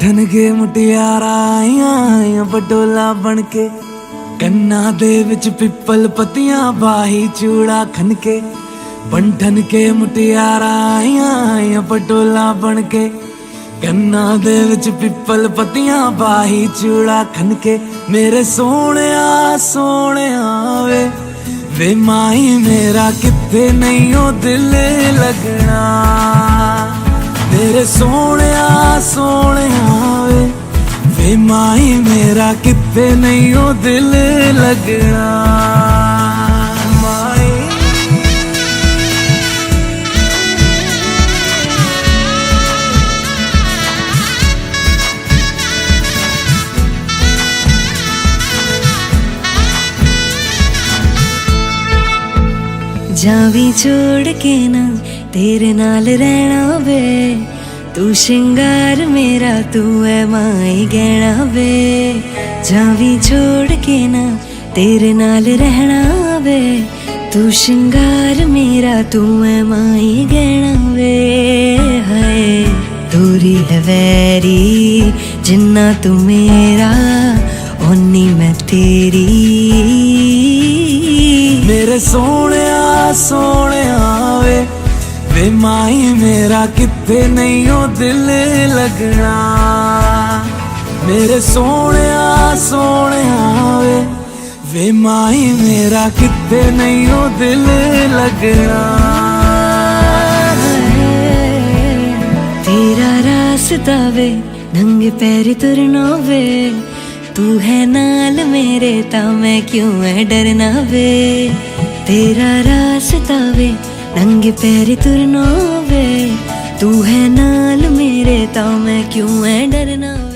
ठन के मुटियारा आईयां पटोला बन के, कन्ना दे विच पिपल पत्तियां बाही चूड़ा खन के। बंठन के मुटियारा आईयां पटोला बन के, कन्ना दे विच पिपल पत्तियां बाही चूड़ा खन के। मेरे सोहणिया सोहणिया वे माही मेरा किथे नहीं ओ दिल लगना। मेरे सोहणिया सोहणिया वे माही मेरा किथे नहीं ओ दिल लगना। जावी छोड़ के ना तेरे नाल रहना वे, तू शिंगार मेरा तू है माई गहना वे। जावी छोड़ के ना तेरे नाल रहना वे, तू शिंगार मेरा तू है माई गहना वे। हाय दूरी है वैरी जिन्ना तू मेरा ओनी मैं तेरी। मेरे सोहणिया सोहणिया वे माही मेरा किथे नहीं ओ दिल लगना। मेरे सोहणिया सोहणिया वे माही मेरा किथे नहीं ओ दिल लगना। तेरा रास्ता वे नंगे पैर तुरना वे, तू है नाल मेरे ता मैं क्यों है डरना वे। तेरा रास्ता वे नंगे पैर तुरना वे, तू है नाल मेरे ता मैं क्यों है डरना वे।